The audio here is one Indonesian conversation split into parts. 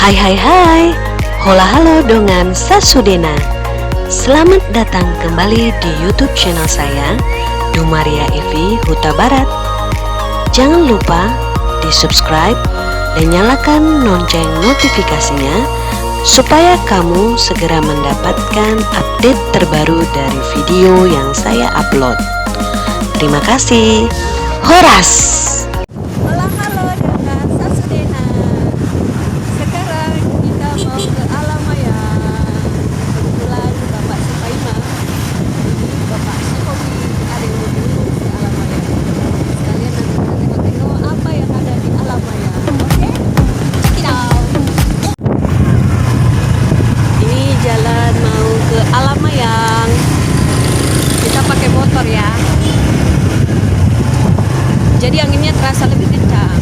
Hai hai hai, hola halo dengan Sasudena. Selamat datang kembali di YouTube channel saya, Dumaria Evi Huta Barat. Jangan lupa di subscribe dan nyalakan lonceng notifikasinya supaya kamu segera mendapatkan update terbaru dari video yang saya upload. Terima kasih. Horas! Halo dengan Sasudena. Sekarang kita mau ke Alamaya. Kebetulan Bapak Supaima, jadi Bapak Sukobi ada yang mau ke Alamaya. Sekalian nanti kita tengok-tengok apa yang ada di Alamaya. Oke? Check it out. Ini jalan mau ke Alamayang. Kita pakai motor ya. Jadi anginnya terasa lebih kencang.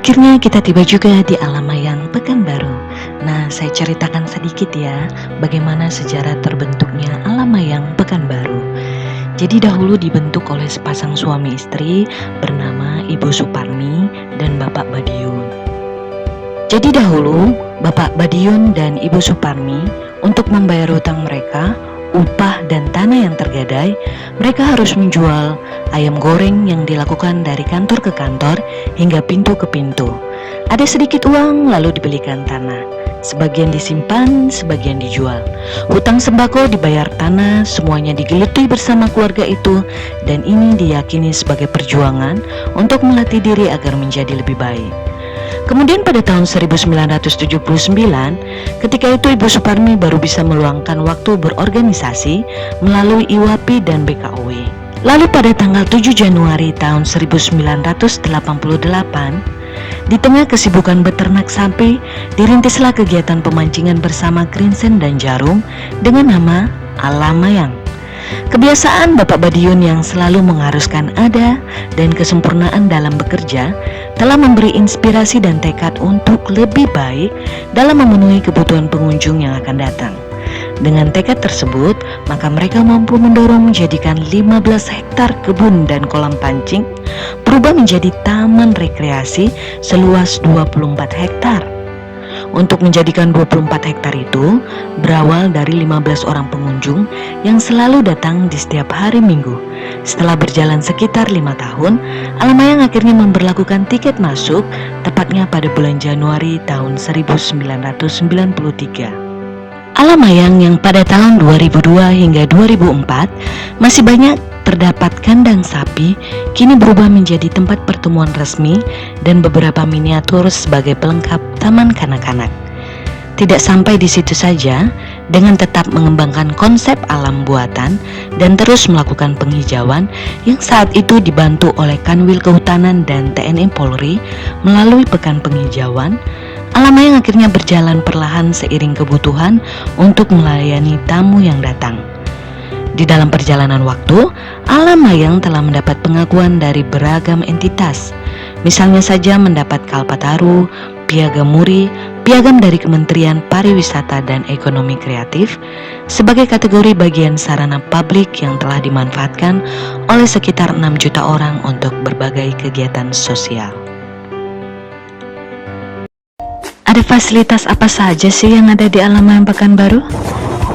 Akhirnya kita tiba juga di Alamayang, Pekanbaru. Nah, saya ceritakan sedikit ya, bagaimana sejarah terbentuknya Alamayang, Pekanbaru. Jadi dahulu dibentuk oleh sepasang suami istri bernama Ibu Suparmi dan Bapak Badiun. Jadi dahulu, Bapak Badiun dan Ibu Suparmi untuk membayar hutang mereka, upah dan tanah yang tergadai, mereka harus menjual ayam goreng yang dilakukan dari kantor ke kantor hingga pintu ke pintu. Ada sedikit uang lalu dibelikan tanah. Sebagian disimpan, sebagian dijual. Hutang sembako dibayar tanah, semuanya digeluti bersama keluarga itu, dan ini diyakini sebagai perjuangan untuk melatih diri agar menjadi lebih baik. Kemudian pada tahun 1979, ketika itu Ibu Suparmi baru bisa meluangkan waktu berorganisasi melalui IWAPI dan BKOW. Lalu pada tanggal 7 Januari tahun 1988, di tengah kesibukan beternak sapi, dirintislah kegiatan pemancingan bersama Grinsen dan Jarum dengan nama Alamayang. Kebiasaan Bapak Badiun yang selalu mengharuskan ada dan kesempurnaan dalam bekerja telah memberi inspirasi dan tekad untuk lebih baik dalam memenuhi kebutuhan pengunjung yang akan datang. Dengan tekad tersebut, maka mereka mampu mendorong menjadikan 15 hektar kebun dan kolam pancing berubah menjadi taman rekreasi seluas 24 hektar. Untuk menjadikan 24 hektar itu berawal dari 15 orang pengunjung yang selalu datang di setiap hari Minggu. Setelah berjalan sekitar 5 tahun, Alamayang akhirnya memberlakukan tiket masuk tepatnya pada bulan Januari tahun 1993. Alamayang yang pada tahun 2002 hingga 2004 masih banyak terdapat kandang sapi, kini berubah menjadi tempat pertemuan resmi dan beberapa miniatur sebagai pelengkap taman kanak-kanak. Tidak sampai di situ saja, dengan tetap mengembangkan konsep alam buatan dan terus melakukan penghijauan yang saat itu dibantu oleh Kanwil Kehutanan dan TNI Polri melalui Pekan Penghijauan, Alamayang akhirnya berjalan perlahan seiring kebutuhan untuk melayani tamu yang datang. Di dalam perjalanan waktu, Alamayang telah mendapat pengakuan dari beragam entitas. Misalnya saja mendapat Kalpataru, Piagam Muri, Piagam dari Kementerian Pariwisata dan Ekonomi Kreatif sebagai kategori bagian sarana publik yang telah dimanfaatkan oleh sekitar 6 juta orang untuk berbagai kegiatan sosial. Ada fasilitas apa saja sih yang ada di Alamayang Pekanbaru?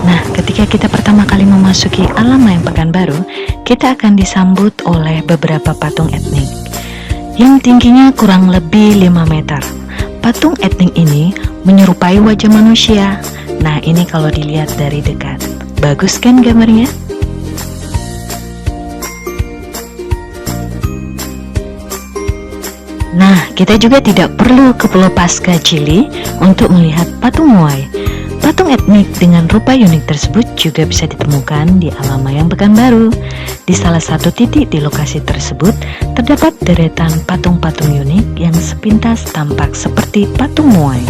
Nah, ketika kita pertama kali memasuki Alamayang Pekanbaru, kita akan disambut oleh beberapa patung etnik yang tingginya kurang lebih 5 meter. Patung etnik ini menyerupai wajah manusia. Nah, ini kalau dilihat dari dekat. Bagus kan gambarnya? Nah, kita juga tidak perlu ke Pulau Paska Chili untuk melihat patung Muay. Patung etnik dengan rupa unik tersebut juga bisa ditemukan di Alamayang Pekanbaru. Di salah satu titik di lokasi tersebut terdapat deretan patung-patung unik yang sepintas tampak seperti patung Muay.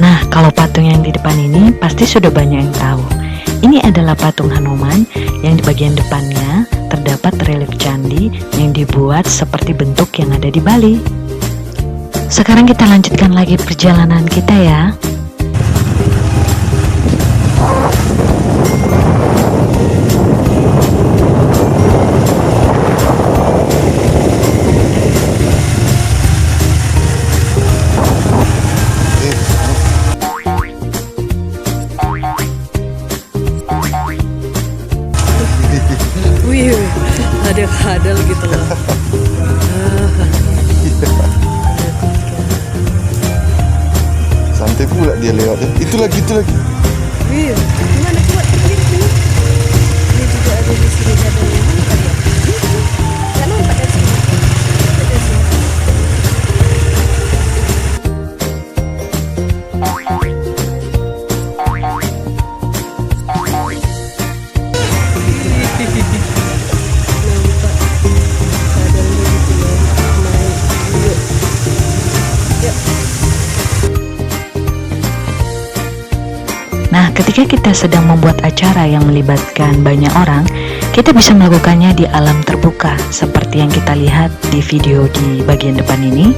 Nah, kalau patung yang di depan ini pasti sudah banyak yang tahu. Ini adalah patung Hanuman yang di bagian depannya terdapat relief candi yang dibuat seperti bentuk yang ada di Bali. Sekarang kita lanjutkan lagi perjalanan kita ya. Wih, ada kadal gitu loh. Santai pula dia lewat. Itu lagi. Wih, gimana coba ini juga ada di sini kadalnya. Mana kali ya? Nggak nampak dari sini. Dari sini. Nah, ketika kita sedang membuat acara yang melibatkan banyak orang, kita bisa melakukannya di alam terbuka seperti yang kita lihat di video di bagian depan ini.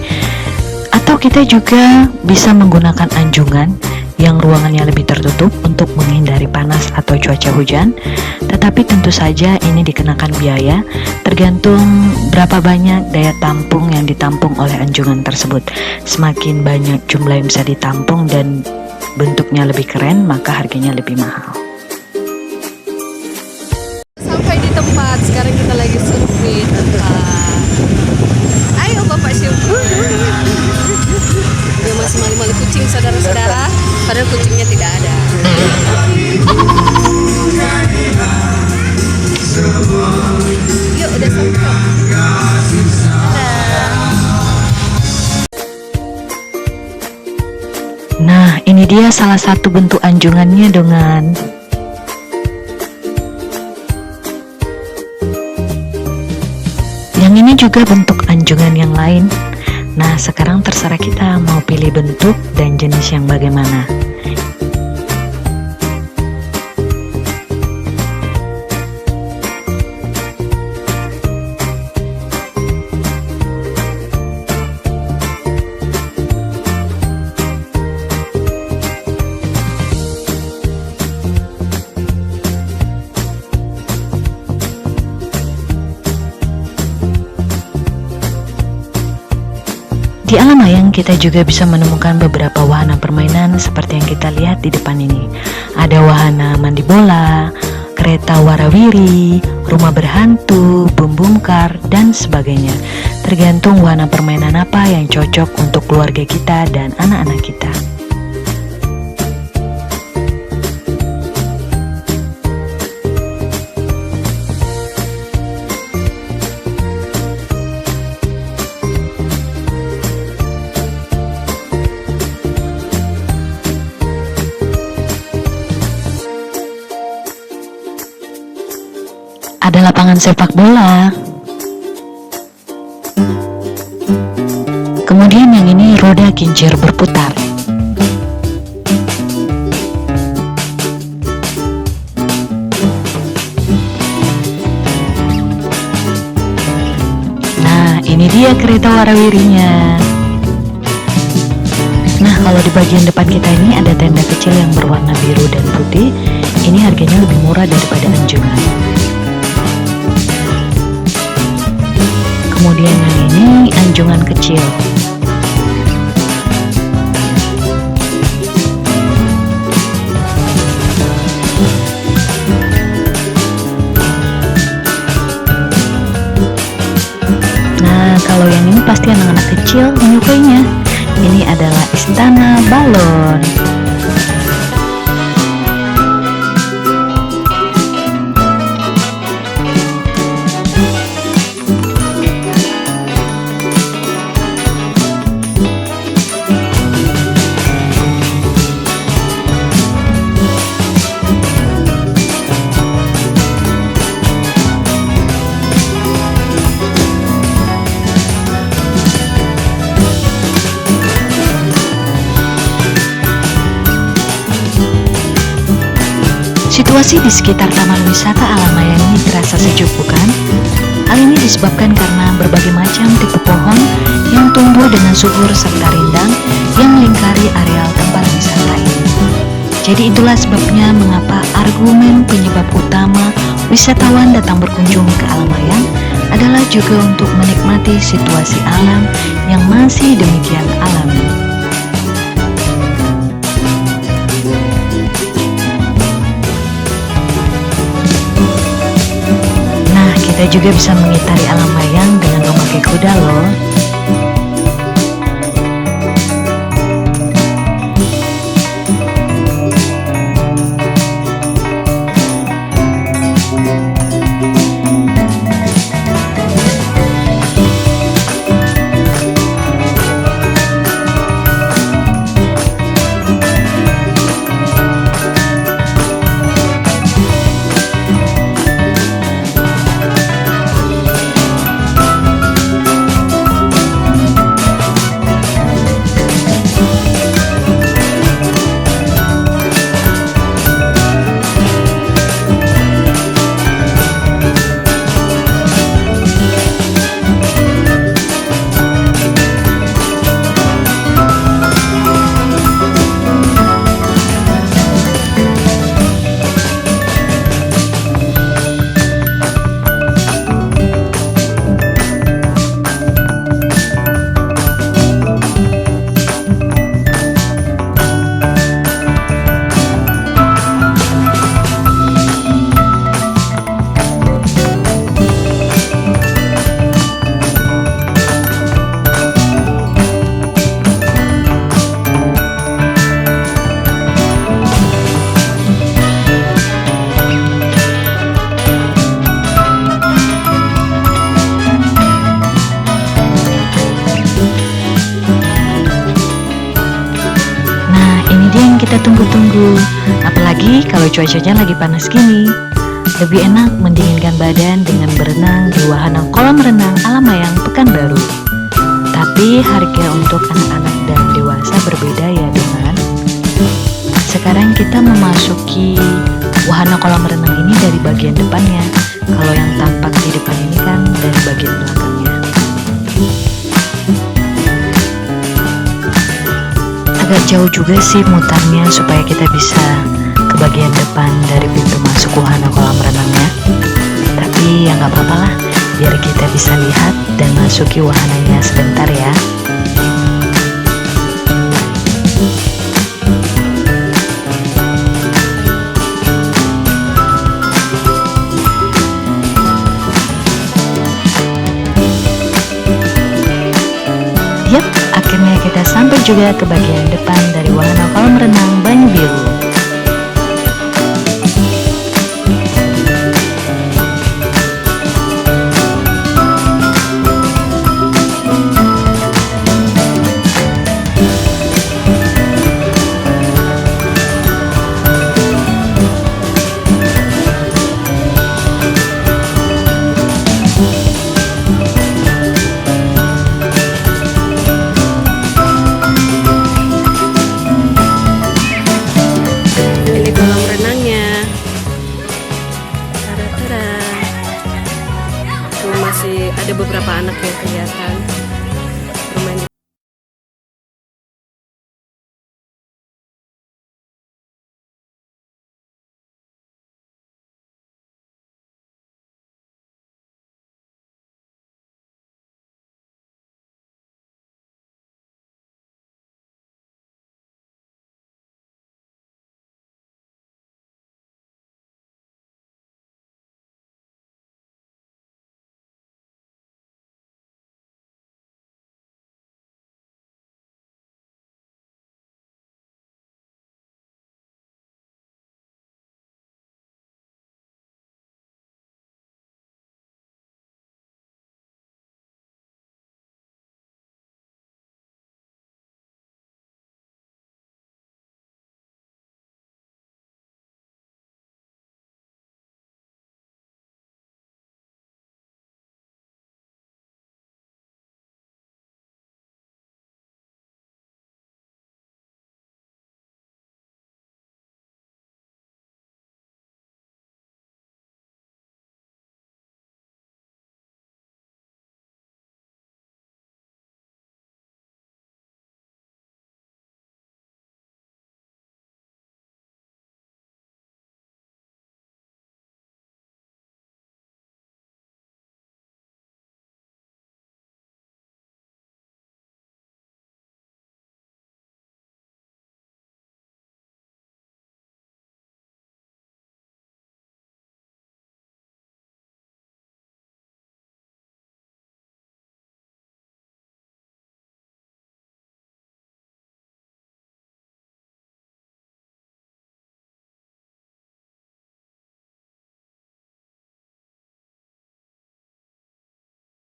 Atau kita juga bisa menggunakan anjungan yang ruangannya lebih tertutup untuk menghindari panas atau cuaca hujan. Tetapi tentu saja ini dikenakan biaya tergantung berapa banyak daya tampung yang ditampung oleh anjungan tersebut. Semakin banyak jumlah yang bisa ditampung dan bentuknya lebih keren, maka harganya lebih mahal. Sampai di tempat, sekarang kita lagi survei tempat. Ayo Bapak Syukur. Dia masih malu-malu kucing saudara-saudara, padahal kucingnya tidak ada. Yuk udah sampai. Ini dia salah satu bentuk anjungannya dengan yang ini juga bentuk anjungan yang lain. Nah, sekarang terserah kita mau pilih bentuk dan jenis yang bagaimana. Di alam layang kita juga bisa menemukan beberapa wahana permainan seperti yang kita lihat di depan ini. Ada wahana mandi bola, kereta warawiri, rumah berhantu, bum bum car, dan sebagainya. Tergantung wahana permainan apa yang cocok untuk keluarga kita dan anak-anak kita. Ada lapangan sepak bola. Kemudian yang ini roda kincir berputar. Nah, ini dia kereta warawirinya. Nah, kalau di bagian depan kita ini ada tenda kecil yang berwarna biru dan putih. Ini harganya lebih murah daripada anjungan. Kemudian yang ini anjungan kecil. Nah, kalau yang ini pasti anak-anak kecil menyukainya. Ini adalah istana balon. Situasi di sekitar Taman Wisata Alam Layang ini terasa sejuk, bukan? Hal ini disebabkan karena berbagai macam tipe pohon yang tumbuh dengan subur serta rindang yang melingkari areal tempat wisata ini. Jadi itulah sebabnya mengapa argumen penyebab utama wisatawan datang berkunjung ke Alam Layang adalah juga untuk menikmati situasi alam yang masih demikian alami. Kita juga bisa mengitari alam layang dengan memakai kuda loh. kita tunggu-tunggu. Apalagi kalau cuacanya lagi panas gini. Lebih enak mendinginkan badan dengan berenang di wahana kolam renang Alamayang Pekanbaru. Tapi harga untuk anak-anak dan dewasa berbeda ya teman. Sekarang kita memasuki wahana kolam renang ini dari bagian depannya. Kalau yang tampak di depan ini kan dari bagian belakangnya. Agak jauh juga sih mutarnya supaya kita bisa ke bagian depan dari pintu masuk wahana kolam renangnya. Tapi ya nggak apa-apa lah, biar kita bisa lihat dan masuki wahananya sebentar ya. Yap, akhirnya kita sampai juga ke bagian depan dari wahana kolam renang Banyu Biru. Masih ada beberapa anak yang kelihatan bermain.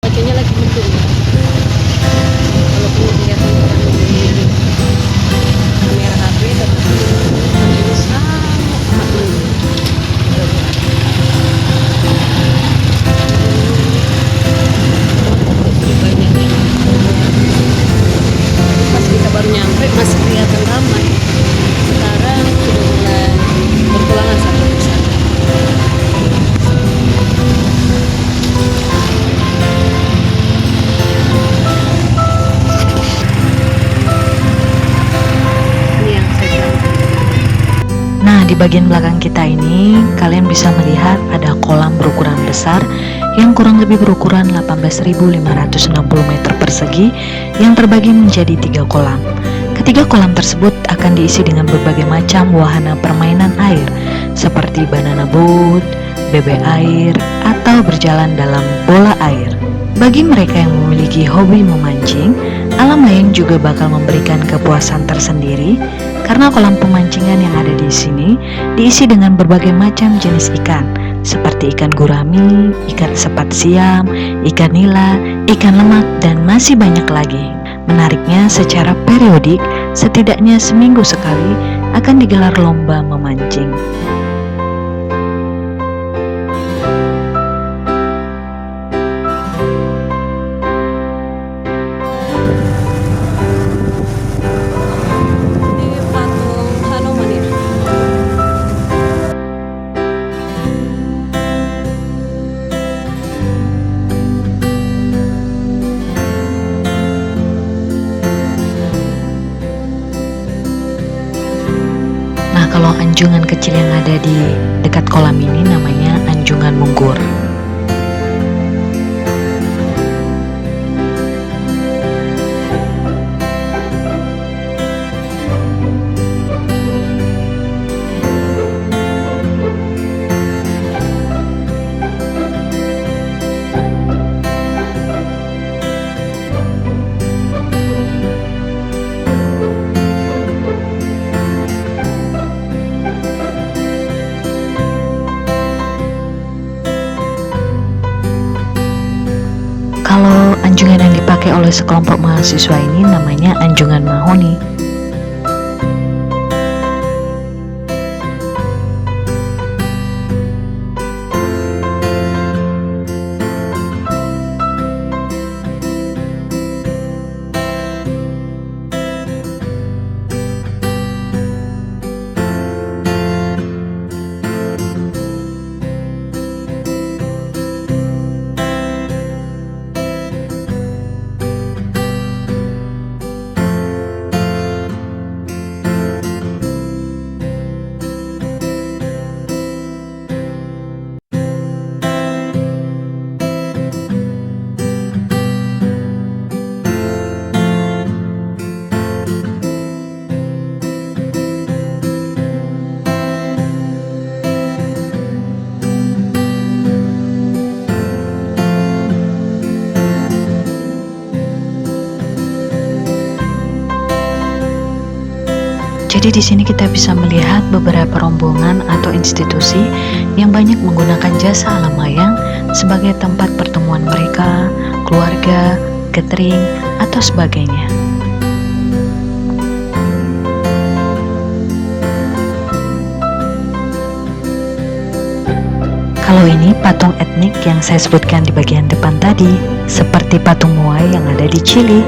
Cuacanya lagi mendung ya. Walaupun kelihatan terang di kamera HP, tapi ini sangat mendung. Pas kita baru nyampe masih kelihatan ramai. Sekarang sudah mulai berpulangan sampai ke sana. Nah, di bagian belakang kita ini, kalian bisa melihat ada kolam berukuran besar yang kurang lebih berukuran 18.560 meter persegi yang terbagi menjadi 3 kolam. Ketiga kolam tersebut akan diisi dengan berbagai macam wahana permainan air seperti banana boat, bebek air, atau berjalan dalam bola air. Bagi mereka yang memiliki hobi memancing, Alamayang juga bakal memberikan kepuasan tersendiri karena kolam pemancingan yang ada di sini diisi dengan berbagai macam jenis ikan seperti ikan gurami, ikan sepat siam, ikan nila, ikan lemak, dan masih banyak lagi. Menariknya, secara periodik, setidaknya seminggu sekali akan digelar lomba memancing. Ini patung Hanuman ya. Nah, kalau anjungan kecil yang ada di dekat kolam ini namanya anjungan munggur. Kalau anjungan yang dipakai oleh sekelompok mahasiswa ini namanya anjungan mahoni. Jadi di sini kita bisa melihat beberapa rombongan atau institusi yang banyak menggunakan jasa alam mayang sebagai tempat pertemuan mereka, keluarga, gathering, atau sebagainya. Kalau ini patung etnik yang saya sebutkan di bagian depan tadi, seperti patung Moai yang ada di Chili.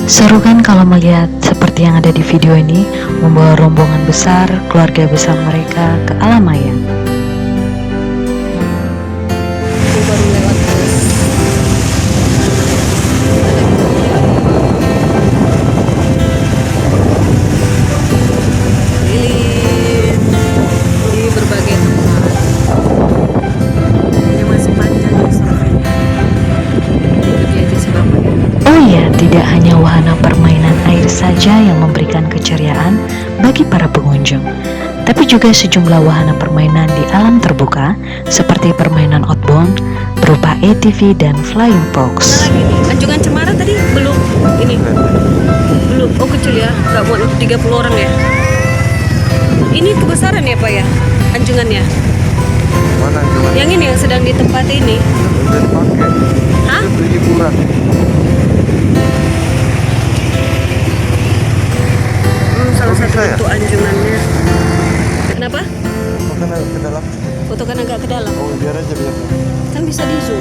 Seru kan kalau melihat seperti yang ada di video ini, membawa rombongan besar, keluarga besar mereka ke alam mayang. Aku baru lewat bus. Keliling di berbagai tempat. Ini masih panjang ya surveinya. Ikuti aja si bapak ya. Oh iya, tidak hanya wahana permainan air saja yang memberikan keceriaan bagi para pengunjung, tapi juga sejumlah wahana permainan di alam terbuka seperti permainan outbound berupa ATV dan flying fox. Mana lagi nih? Anjungan Cemara tadi belum ini. Belum. Oh kecil ya, nggak mau 30 orang ya. Ini kebesaran ya Pak ya? Anjungannya. Mana cuma Yang ini yang sedang ditempati ini. udah dipakai. Hah? Itu hiburan. Salah Oh, satu bisa ya? bentuk anjungannya. Kenapa? Makan agak ke dalam. Fotokan agak ke dalam. Oh biar aja biar. Kan bisa di zoom.